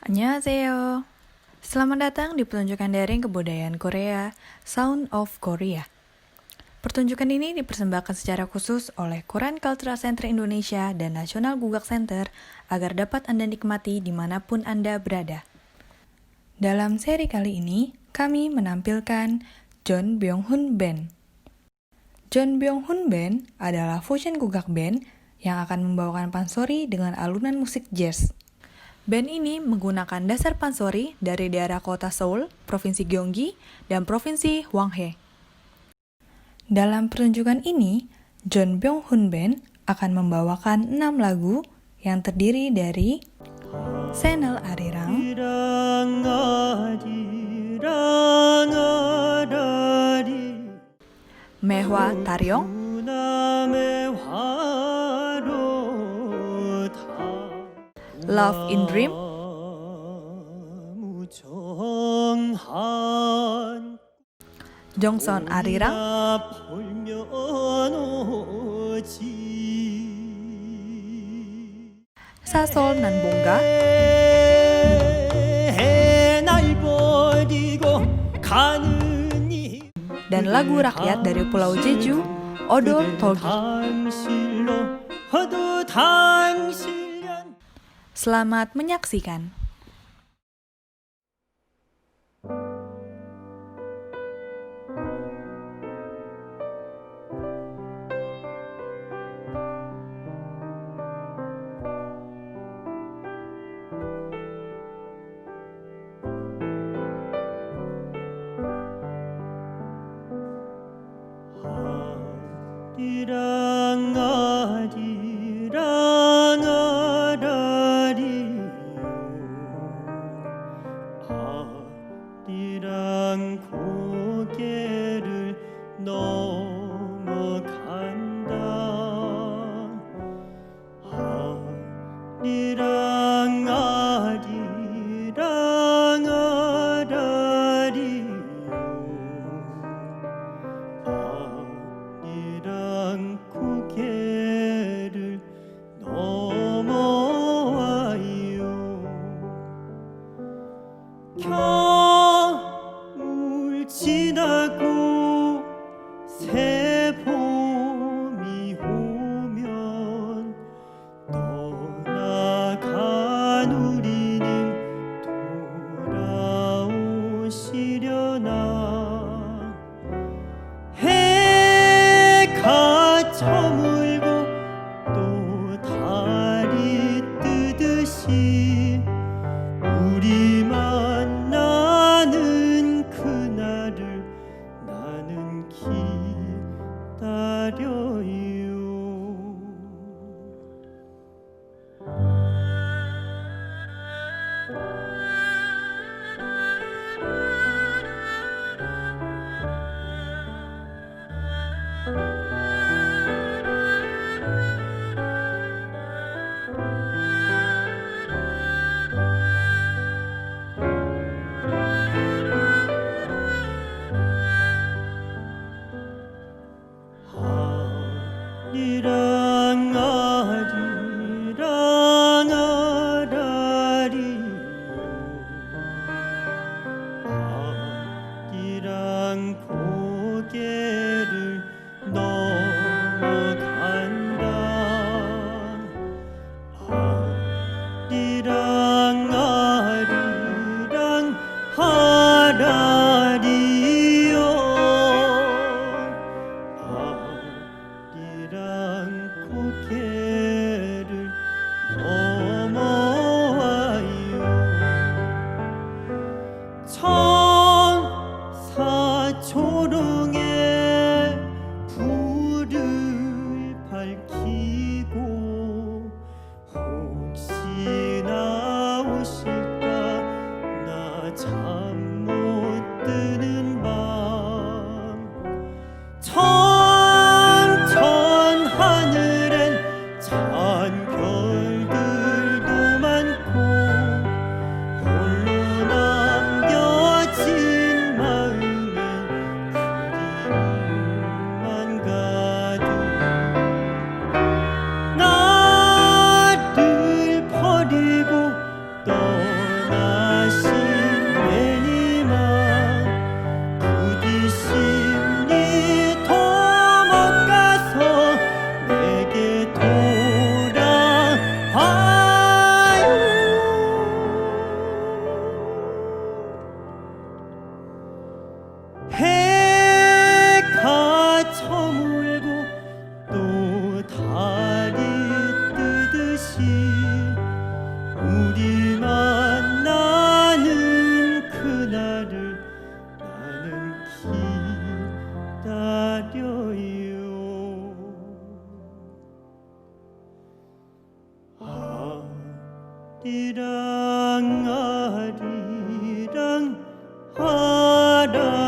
안녕하세요. Selamat datang di pertunjukan daring kebudayaan Korea, Sound of Korea. Pertunjukan ini dipersembahkan secara khusus oleh Cultural Center Indonesia dan National Gugak Center agar dapat Anda nikmati dimanapun Anda berada. Dalam seri kali ini, kami menampilkan Jeon Byung Hoon Band. Jeon Byung Hoon Band adalah Fushion Gugak Band yang akan membawakan Pansori dengan alunan musik jazz. Band ini menggunakan dasar Pansori dari daerah kota Seoul, Provinsi Gyeonggi, dan Provinsi Hwanghae. Dalam pertunjukan ini, Jeon Byung Hoon Band akan membawakan 6 lagu yang terdiri dari Sae-neul Arirang, Maehwa Taryeong, Love in Dream, Jeongseon Arirang, Saseol Nanbongga, dan lagu rakyat dari Pulau Jeju, Odol Tolgi. Selamat menyaksikan. 아리랑 아리랑 아라리요 아리랑 고개를 넘어간다 아리랑 아리랑 아라리요 아리랑 고개를 넘어와요 겨울 지나고 새봄이 오면 떠나간 우리는 돌아오시려나 해가 저물고 또 달이 뜨듯이 우리 만나는 그날을 나는 기다려요 아리랑 아리랑 아라리요 아리랑 고개를 넘어간다 아리랑 아리랑 아라리요 아리랑 고개를 넘어와요 천사초롱에 불을 밝히고 혹시나 오실까 나 잠 못 드는 밤 천천 하늘엔 찬 별들도 많고 홀로 남겨진 마음엔 그림만 가득 나 우리 만나는 그날을 나는 기다려요. 아리랑 아리랑 아라리요.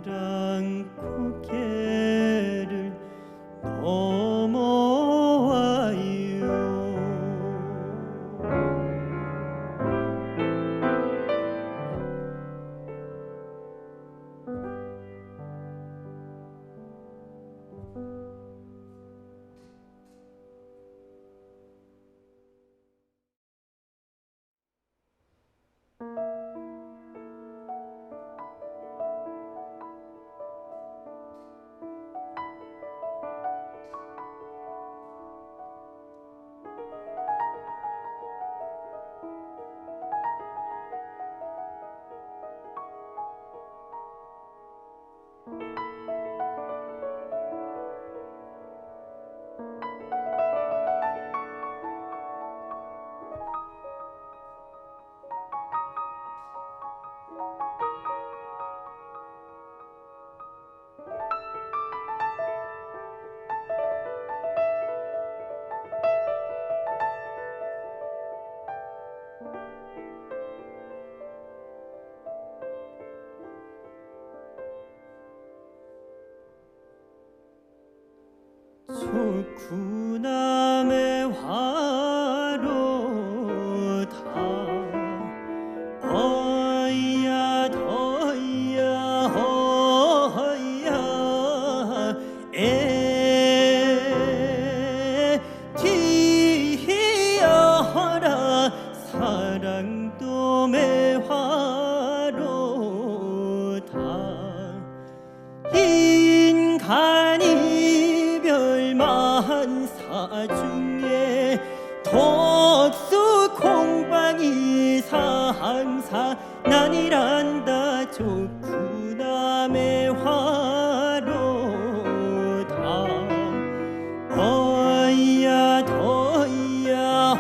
아리랑 고개를 넘어와요. 조구남의 화로 다 어이야 더이야 어이야 애티어라 사랑도 매화로 다 인간이 별만사 중에 독수 공방이 상사 난이란다. 조구남의 화로 다 어이야 더이야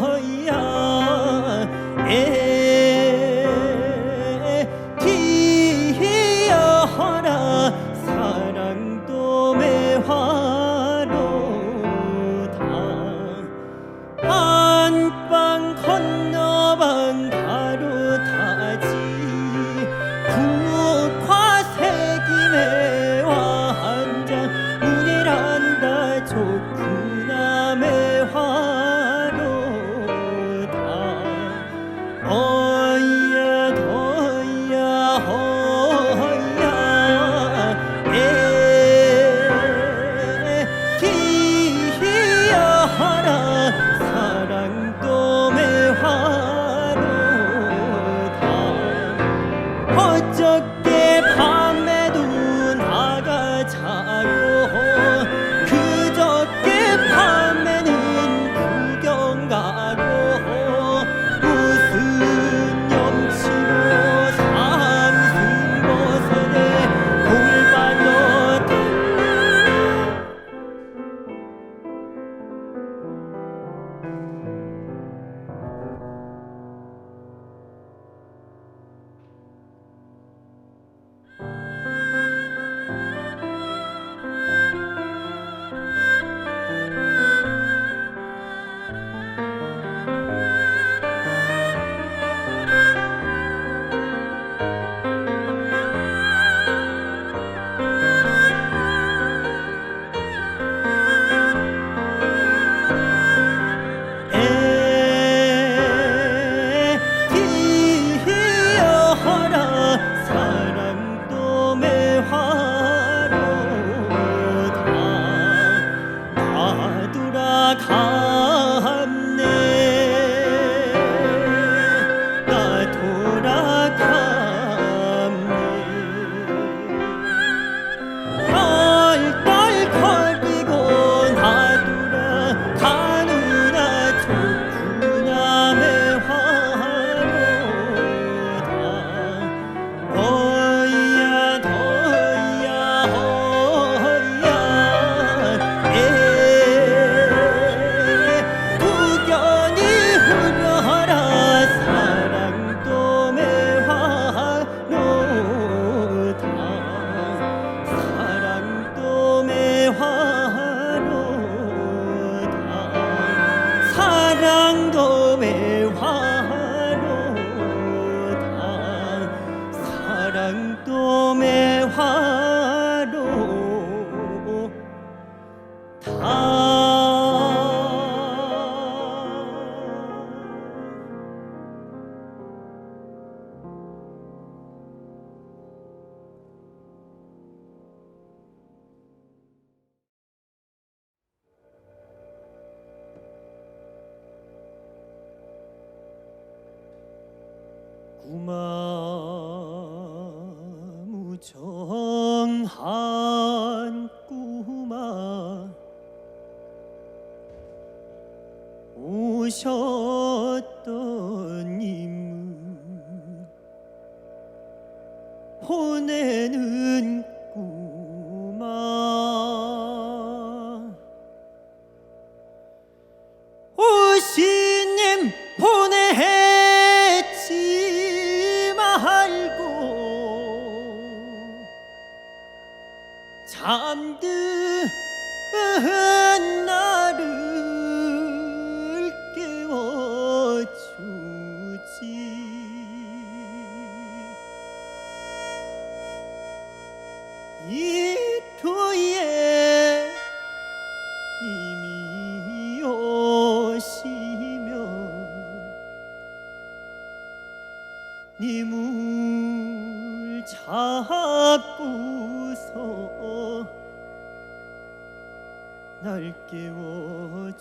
어이야 애티어라 사랑도 매화로 다 한방 건너방 가로타지 국화 색이 무정한 꿈아 오셨던 인물 보내는 꿈아 오신님 보내지 말고 잠든 나를 깨워주지 이 도에 님이 오시면 님을 잡고서 날 깨워주려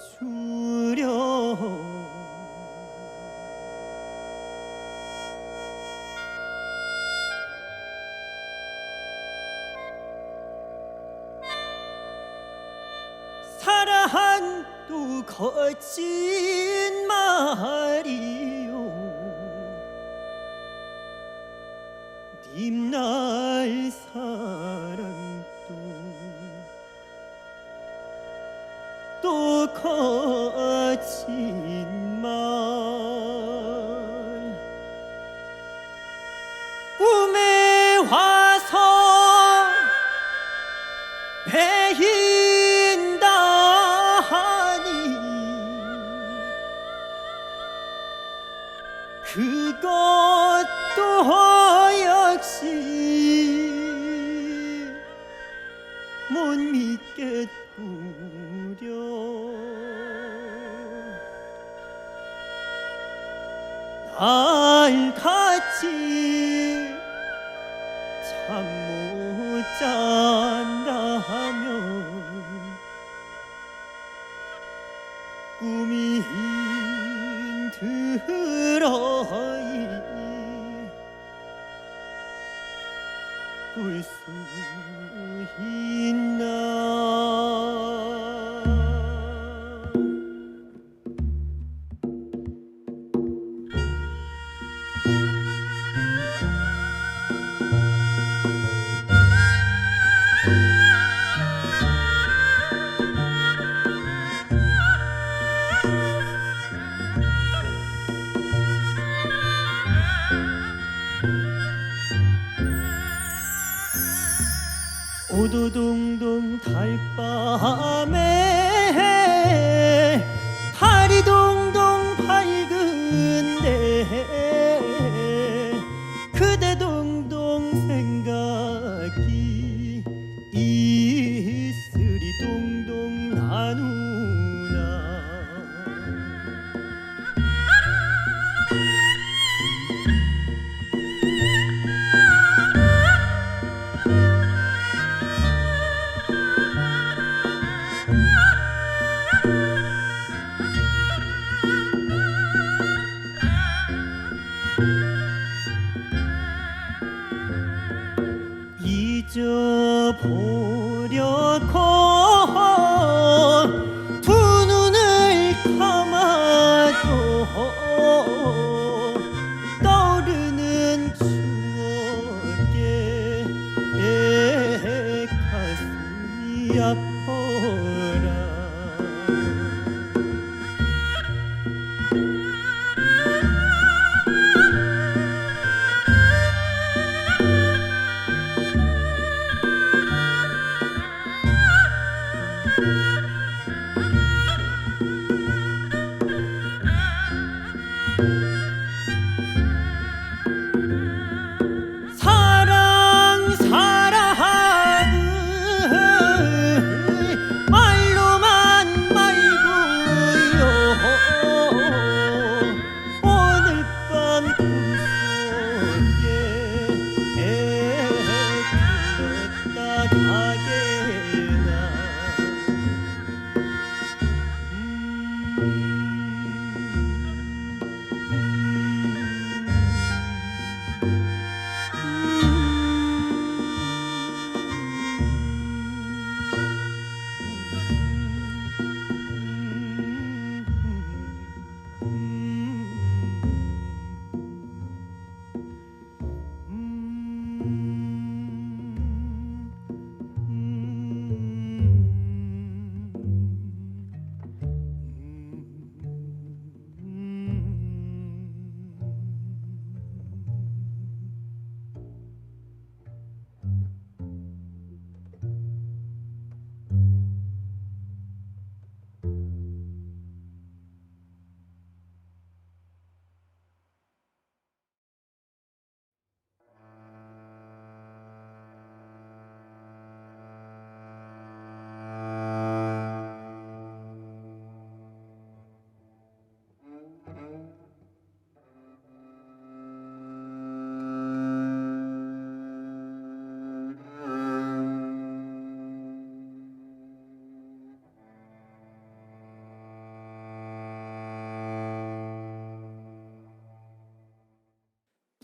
사랑도 거짓말이요 님날 사랑도 또 거짓말 꿈에 와서 배인다 하니 그것도 역시 못 믿겠구려 날같이 잠 못 잔다 하면 꿈이 들어이 꿀 수 있나 오도동동 달밤에 달이 동동 밝은데 그대 동동 생각이 이슬이 동동 나누나 잊어보려고 두 눈을 감아도 떠오르는 추억에 가슴이 아파라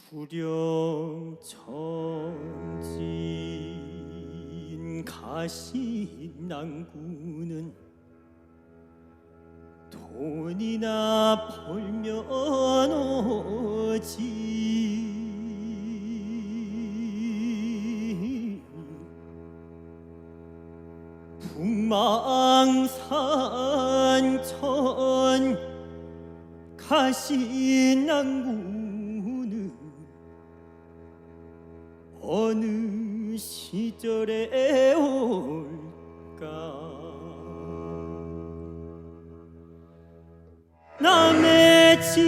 후렴청진 가시난구는 돈이나 벌면 오지 북망산천 가시난구는 어느 시절에 올까 남의 집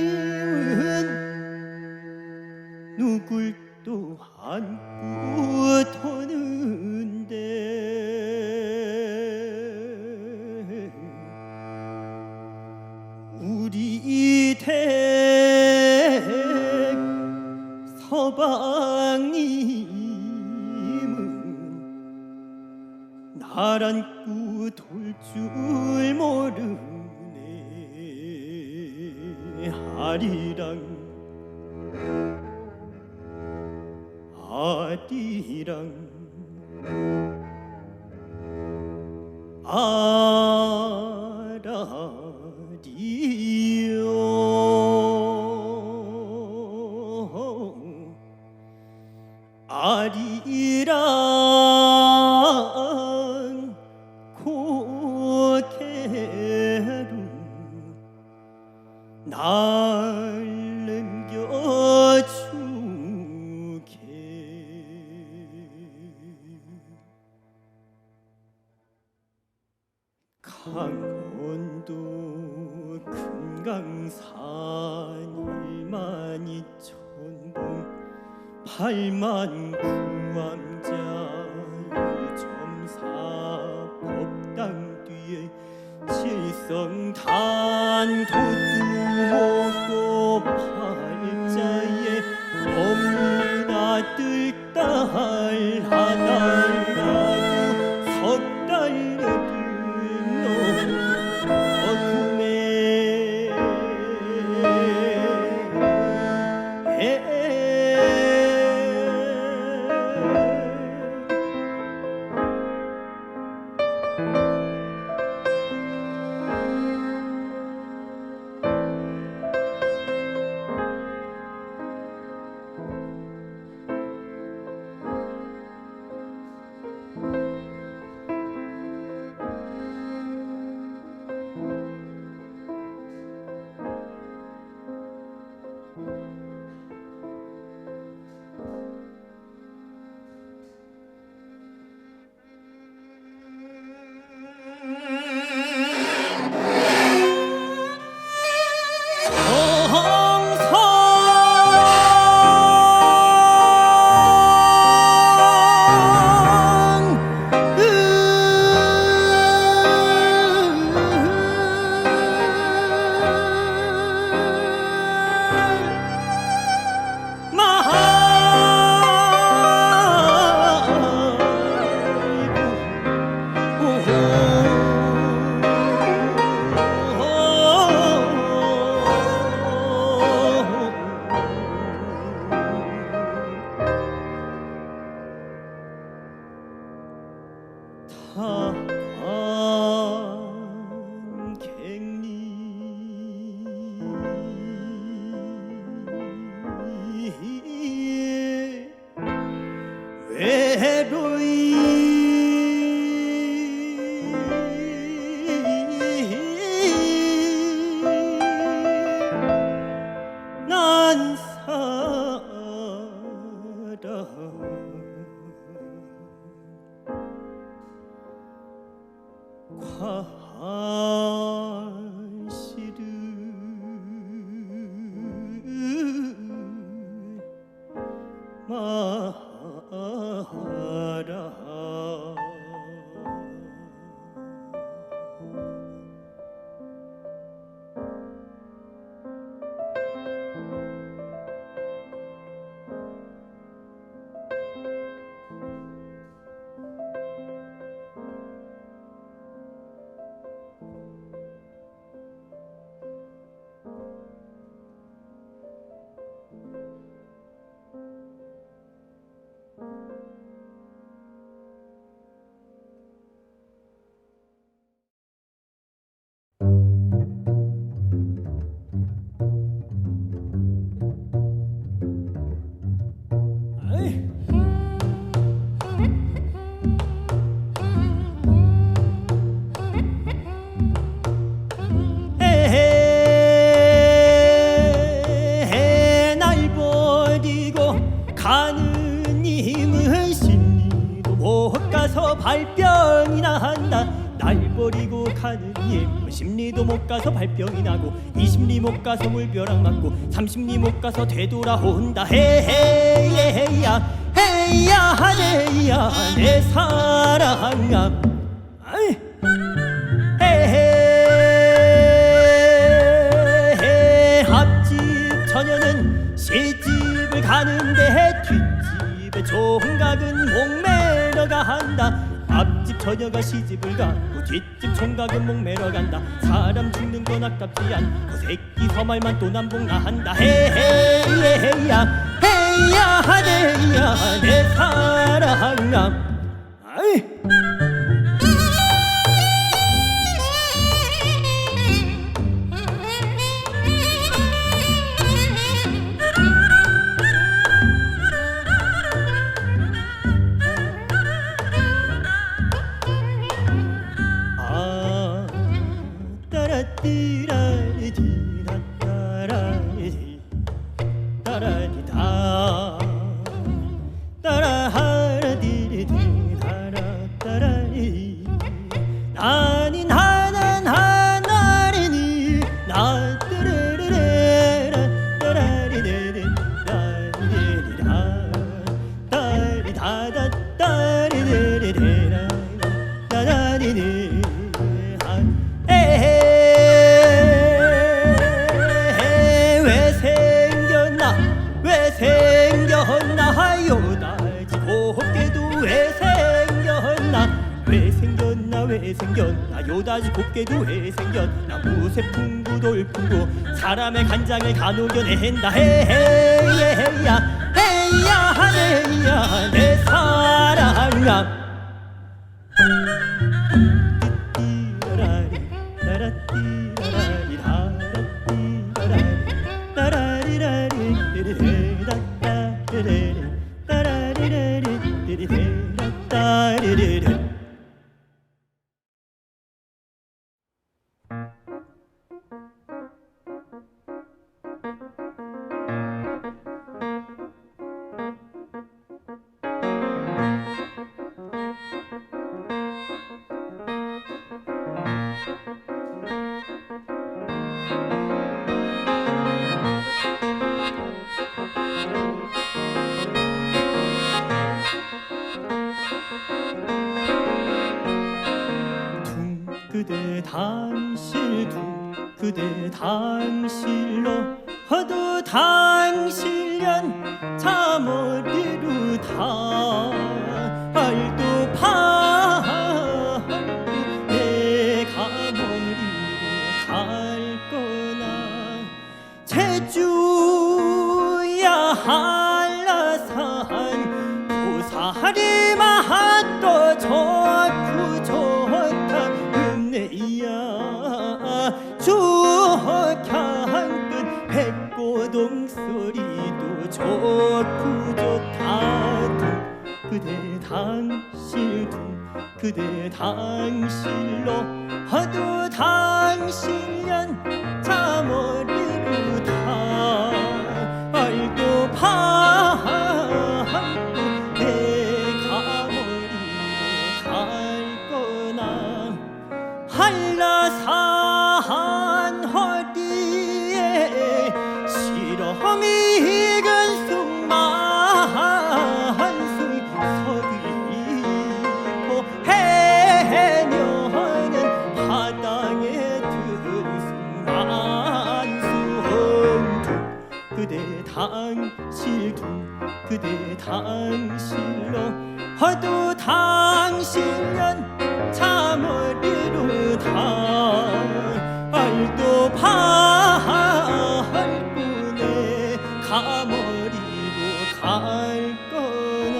서방님은 누굴 또 안고 도는데 우리 댁 서방님은 날 안고 돌 줄 모르네 아리랑 아리랑 아리요 아리랑 고개로 날 남겨주게 강원도 금강산 1만 2천 봉 8만 구암자 유점사 법당 뒤에 칠성단 도두 먹고 팔자에 없는 아들 딸 하나라고 석 달려든 어둠에 발병이 난다. 날 버리고 가느니 10리도 못 가서 발병이 나고 20리 못 가서 물벼락 맞고 30리 못 가서 되돌아온다. 헤헤야 헤야 헤야 내 사랑아. 헤헤 앞집 처녀는 시집을 가는데 뒷집에 총각은 목매러 간다. 앞집 처녀가 시집을 가고 뒷집 총각은 목매러 간다. 사람 죽는 건 아깝지 않고 새끼 서말만 또 남봉나한다. 헤헤야 헤야 헤야 내 사랑아. 요다지 곱게도 왜 생겼나. 무쇠풍구 돌풍구 사람의 간장을 가녹여낸다. 헤헤야 헤야 헤야 내 사랑아. 그대 당실 그대 당실로 허도 당실년 자머리로 다 발도 파 내가 머리로 갈 거나 제주야 한라산 고사리 마핫도 좋고 좋다 은혜야 주향끝 백고동 소리도 좋고 좋다 그대 당실 그대 당실로 허도 당실년 자머리로 다 알도 파하고 내가 머리로 갈 거나 한라산 허리에 실험이 익은 숭만숭 서리고 해녀는 바닥에 든 숭만숭 그대 당실 그대 당실로 허도 당실년 자머리로 다 알도 팔고네 가머리로 갈 거나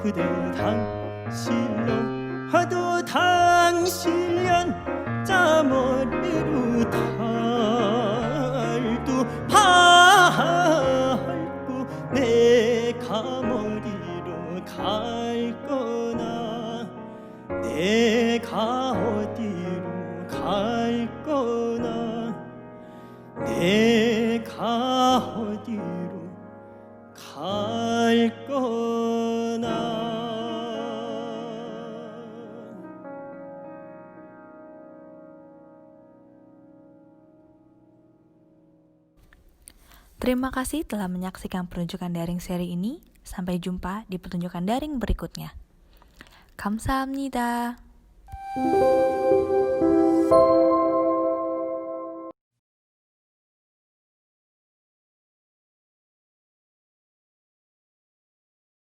그대 당신로 또 당신 짜머리로 달도 밟고 내가 머리로 갈 거나 내가 어디로 갈 거나 내가 어디로 갈 거나. Terima kasih telah menyaksikan pertunjukan daring seri ini. Sampai jumpa di pertunjukan daring berikutnya. 감사합니다.